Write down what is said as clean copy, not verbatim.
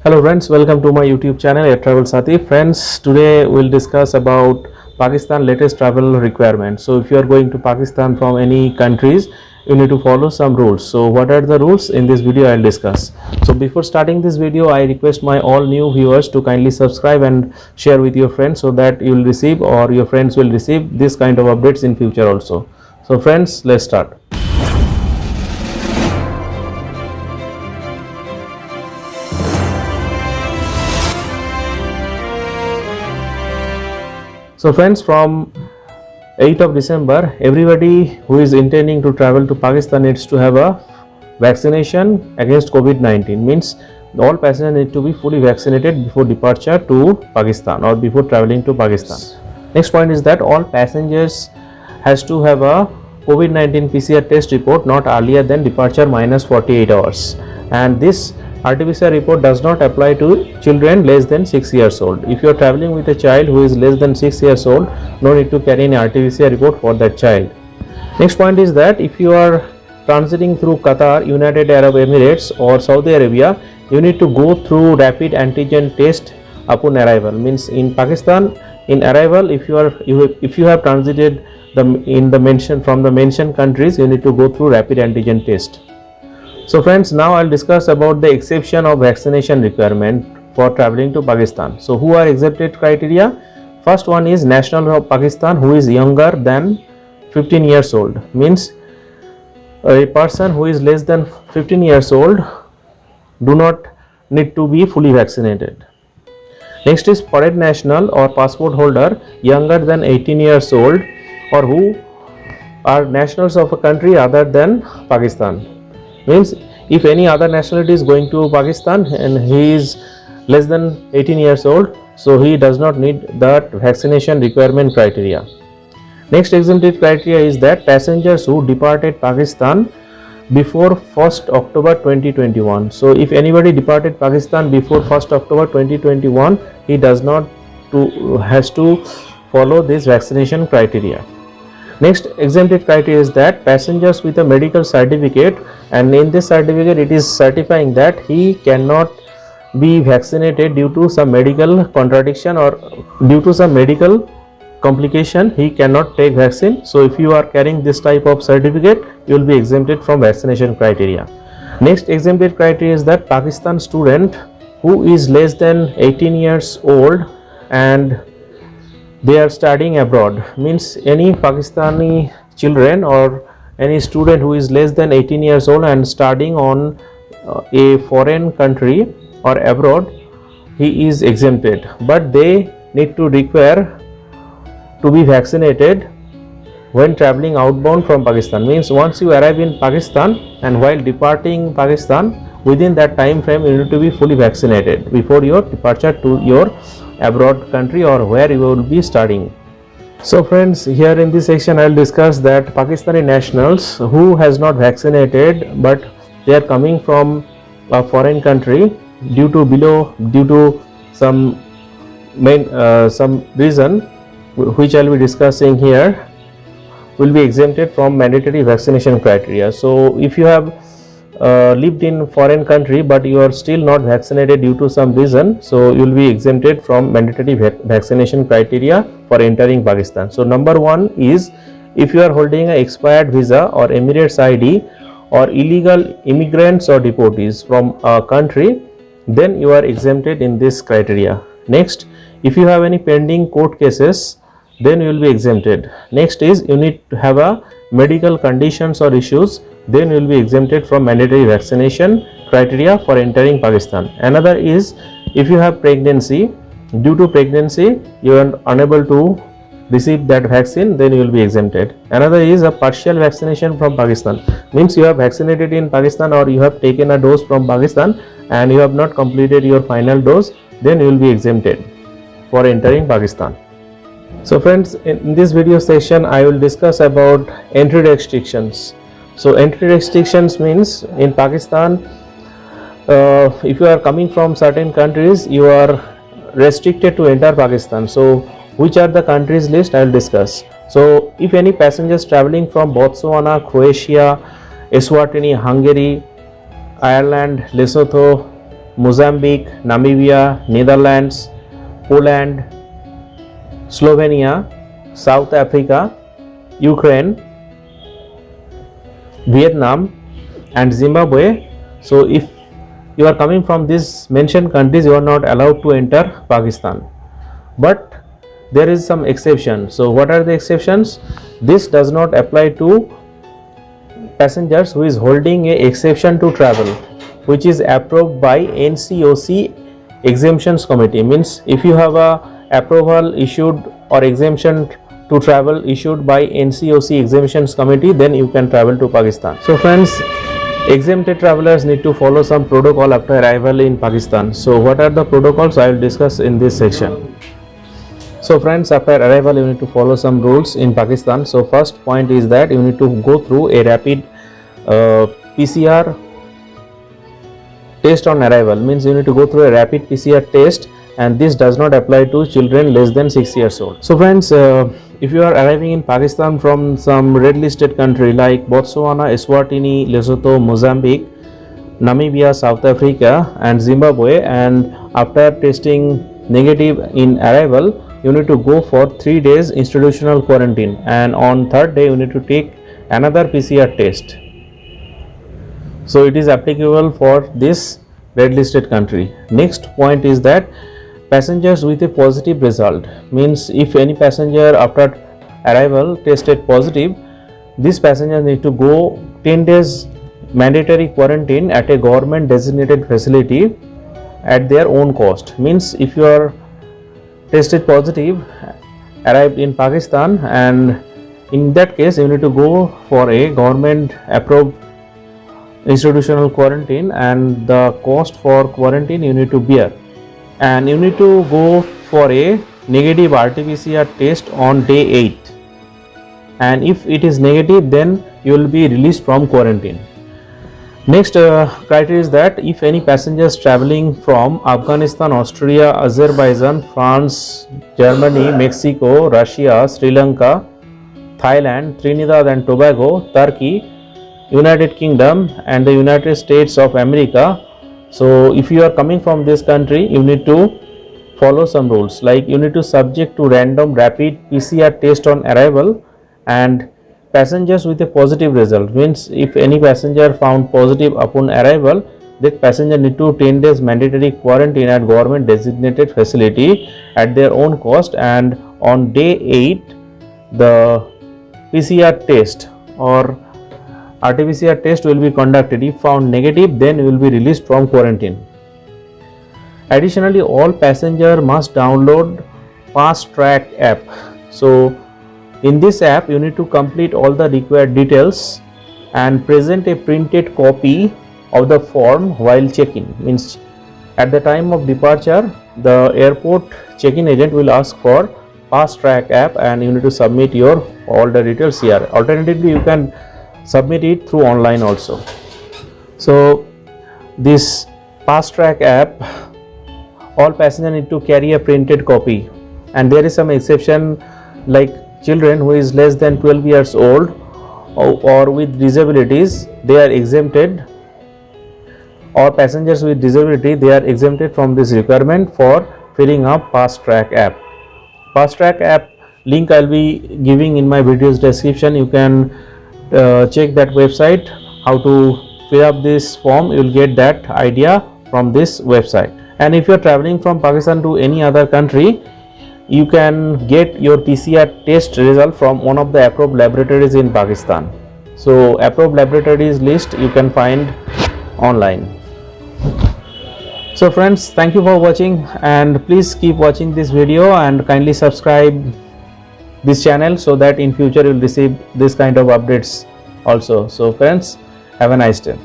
Hello friends, welcome to my YouTube channel Air Travel Sathi. Friends, today we'll discuss about Pakistan latest travel requirements. So if you are going to Pakistan from any countries, you need to follow some rules. So what are the rules? In this video I'll discuss. So before starting this video, I request my all new viewers to kindly subscribe and share with your friends so that you will receive or your friends will receive this kind of updates in future also. So friends, let's start. So friends, from 8th of December, everybody who is intending to travel to Pakistan needs to have a vaccination against COVID-19. Means all passengers need to be fully vaccinated before departure to Pakistan or before traveling to Pakistan. Next point is that all passengers has to have a COVID-19 PCR test report not earlier than departure minus 48 hours. And this RT-PCR report does not apply to children less than 6 years old. If you are traveling with a child who is less than 6 years old, no need to carry any RT-PCR report for that child. Next point is that if you are transiting through Qatar, United Arab Emirates or Saudi Arabia, you need to go through rapid antigen test upon arrival. Means in Pakistan, in arrival, if you have transited from the mentioned countries, you need to go through rapid antigen test. So friends, now I'll discuss about the exception of vaccination requirement for traveling to Pakistan. So who are exempted criteria? First one is national of Pakistan who is younger than 15 years old. Means a person who is less than 15 years old do not need to be fully vaccinated. Next is foreign national or passport holder younger than 18 years old or who are nationals of a country other than Pakistan. Means if any other nationality is going to Pakistan and he is less than 18 years old, so he does not need that vaccination requirement criteria. Next exempted criteria is that passengers who departed Pakistan before 1st October 2021. So if anybody departed Pakistan before 1st October 2021, he has to follow this vaccination criteria. Next exempted criteria is that passengers with a medical certificate, and in this certificate it is certifying that he cannot be vaccinated due to some medical contradiction or due to some medical complication, he cannot take vaccine. So if you are carrying this type of certificate, you will be exempted from vaccination criteria. Next exempted criteria is that Pakistan student who is less than 18 years old and they are studying abroad. Means any Pakistani children or any student who is less than 18 years old and studying on a foreign country or abroad, he is exempted, but they need to require to be vaccinated when traveling outbound from Pakistan. Means once you arrive in Pakistan and while departing Pakistan, within that time frame you need to be fully vaccinated before your departure to your abroad country or where you will be studying. So friends, here in this section I will discuss that Pakistani nationals who has not vaccinated but they are coming from a foreign country due to some reason which I will be discussing here, will be exempted from mandatory vaccination criteria. So if you have lived in foreign country but you are still not vaccinated due to some reason, so you will be exempted from mandatory vaccination criteria for entering Pakistan. So number one is if you are holding an expired visa or Emirates ID or illegal immigrants or deportees from a country, then you are exempted in this criteria. Next, if you have any pending court cases, then you will be exempted. Next is you need to have a medical conditions or issues, then you will be exempted from mandatory vaccination criteria for entering Pakistan. Another is if you have pregnancy, due to pregnancy you are unable to receive that vaccine, then you will be exempted. Another is a partial vaccination from Pakistan. Means you have vaccinated in Pakistan or you have taken a dose from Pakistan and you have not completed your final dose, then you will be exempted for entering Pakistan. So friends, in this video session I will discuss about entry restrictions. So entry restrictions means in Pakistan, if you are coming from certain countries, you are restricted to enter Pakistan. So which are the countries list I will discuss. So if any passengers traveling from Botswana, Croatia, Eswatini, Hungary, Ireland, Lesotho, Mozambique, Namibia, Netherlands, Poland, Slovenia, South Africa, Ukraine, Vietnam and Zimbabwe. So if you are coming from these mentioned countries, you are not allowed to enter Pakistan. But there is some exception. So what are the exceptions? This does not apply to passengers who is holding a exception to travel, which is approved by NCOC exemptions committee. Means if you have a approval issued or exemption to travel issued by NCOC exemptions committee, then you can travel to Pakistan. So friends, exempted travelers need to follow some protocol after arrival in Pakistan. So what are the protocols? I will discuss in this section. So friends, after arrival you need to follow some rules in Pakistan. So first point is that you need to go through a rapid PCR test on arrival. Means you need to go through a rapid PCR test, and this does not apply to children less than 6 years old. So friends, if you are arriving in Pakistan from some red listed country like Botswana, Eswatini, Lesotho, Mozambique, Namibia, South Africa and Zimbabwe, and after testing negative in arrival, you need to go for 3 days institutional quarantine, and on 3rd day you need to take another PCR test. So it is applicable for this red listed country. Next point is that passengers with a positive result, means if any passenger after arrival tested positive, this passenger need to go 10 days mandatory quarantine at a government designated facility at their own cost. Means if you are tested positive, arrived in Pakistan, and in that case you need to go for a government approved institutional quarantine, and the cost for quarantine you need to bear, and you need to go for a negative RT-PCR test on day 8, and if it is negative then you will be released from quarantine. Next criteria is that if any passengers traveling from Afghanistan, Austria, Azerbaijan, France, Germany, Mexico, Russia, Sri Lanka, Thailand, Trinidad and Tobago, Turkey, United Kingdom and the United States of America. So if you are coming from this country, you need to follow some rules, like you need to subject to random rapid PCR test on arrival, and passengers with a positive result, means if any passenger found positive upon arrival, that passenger need to 10 days mandatory quarantine at government designated facility at their own cost, and on day 8 the PCR test or RT-PCR test will be conducted. If found negative, then you will be released from quarantine. Additionally, all passenger must download Fast Track app. So in this app you need to complete all the required details and present a printed copy of the form while check-in. Means at the time of departure, the airport check-in agent will ask for Fast Track app, and you need to submit your all the details here. Alternatively, you can submit it through online also. So this Fast Track app, all passengers need to carry a printed copy, and there is some exception like children who is less than 12 years old or with disabilities, they are exempted, or passengers with disability, they are exempted from this requirement for filling up Fast Track app. Fast Track app link I will be giving in my video's description. You can check that website, how to fill up this form. You will get that idea from this website. And if you are traveling from Pakistan to any other country, you can get your PCR test result from one of the approved laboratories in Pakistan. So approved laboratories list you can find online. So friends, thank you for watching, and please keep watching this video and kindly subscribe this channel so that in future you will receive this kind of updates also. So friends, have a nice day.